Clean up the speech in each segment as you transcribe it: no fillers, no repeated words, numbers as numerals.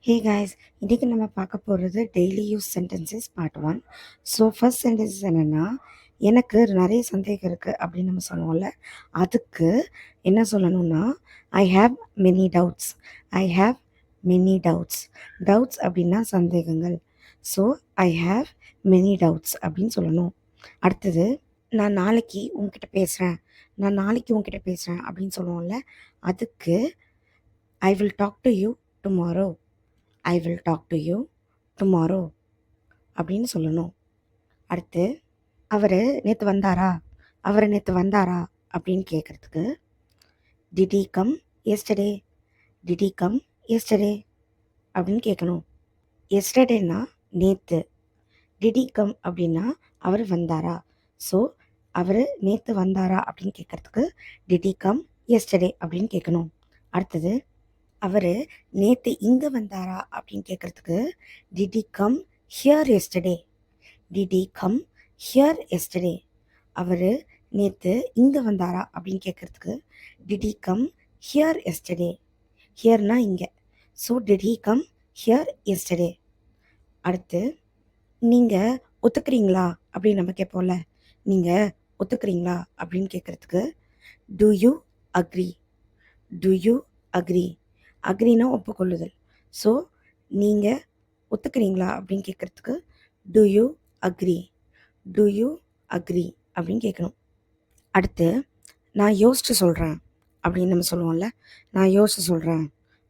Hey guys, இன்றைக்கி நம்ம பார்க்க போகிறது daily use sentences part 1. So first sentence என்னென்னா, எனக்கு நிறைய சந்தேகம் இருக்குது அப்படின்னு நம்ம சொல்லுவோம்ல, அதுக்கு என்ன சொல்லணும்னா, I have many doubts. I have many doubts. Doubts அப்படின்னா சந்தேகங்கள். So I have many doubts அப்படின்னு சொல்லணும். அடுத்தது, நான் நாளைக்கு உங்ககிட்ட பேசுகிறேன். நான் நாளைக்கு உங்ககிட்ட பேசுகிறேன் அப்படின்னு சொல்லுவோம்ல, அதுக்கு I will talk to you tomorrow. I will talk to you tomorrow அப்படின்னு சொல்லணும். அடுத்து, அவர் நேற்று வந்தாரா, அவர் நேற்று வந்தாரா அப்படின்னு கேட்குறதுக்கு did he come yesterday. Did he come yesterday அப்படின்னு கேட்கணும். எஸ்டர்டேன்னா நேற்று, டிட் ஹி கம் அப்படின்னா அவர் வந்தாரா. ஸோ அவர் நேற்று வந்தாரா அப்படின்னு கேட்குறதுக்கு டிட் ஹி கம் எஸ்டர்டே அப்படின்னு கேட்கணும். அடுத்தது, அவர் நேற்று இங்கே வந்தாரா அப்படின்னு கேட்குறதுக்கு did he come here yesterday. Did he come here yesterday. அவர் நேற்று இங்கே வந்தாரா அப்படின்னு கேட்குறதுக்கு did he come here yesterday. ஹியர்னா இங்கே. So did he come here yesterday. அடுத்து, நீங்கள் ஒத்துக்கிறீங்களா அப்படின்னு நம்ம கேட்போம்ல, நீங்கள் ஒத்துக்கிறீங்களா அப்படின்னு கேட்குறதுக்கு do you agree. Do you agree. அக்ரினா ஒப்புக்கொள்ளுதல். ஸோ நீங்கள் ஒத்துக்கிறீங்களா அப்படின்னு கேட்குறதுக்கு do you agree. Do you agree அப்படின்னு கேட்கணும். அடுத்து, நான் யோசிச்சு சொல்கிறேன் அப்படின்னு நம்ம சொல்லுவோம்ல, நான் யோசிச்சு சொல்கிறேன்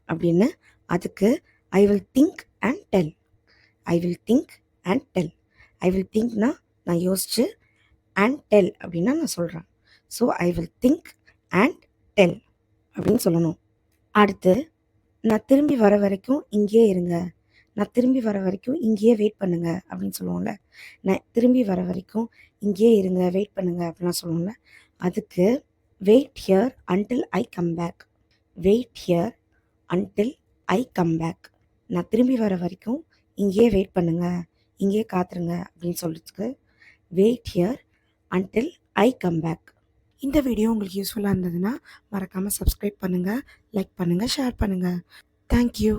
அப்படின்னு, அதுக்கு I will think and tell. I will think and tell. I will திங்க்னா நான் யோசிச்சு, அண்ட் டெல் அப்படின்னா நான் சொல்கிறேன். So I will think and tell அப்படின்னு சொல்லணும். அடுத்து, நான் திரும்பி வர வரைக்கும் இங்கேயே இருங்க. நான் திரும்பி வர வரைக்கும் இங்கேயே வெயிட் பண்ணுங்க அப்படின்னு சொல்லுவோம்ல, நான் திரும்பி வர வரைக்கும் இங்கேயே இருங்க, வெயிட் பண்ணுங்க அப்படிலாம் சொல்லுவோம்ல, அதுக்கு wait here until I come back. Wait here until I come back. நான் திரும்பி வர வரைக்கும் இங்கேயே வெயிட் பண்ணுங்க, இங்கேயே காத்துருங்க அப்படின்னு சொல்லிட்டு wait here until I come back. இந்த வீடியோ உங்களுக்கு யூஸ்ஃபுல்லாக இருந்ததுன்னா மறக்காமல் சப்ஸ்கிரைப் பண்ணுங்கள், லைக் பண்ணுங்கள், ஷேர் பண்ணுங்கள். தேங்க்யூ.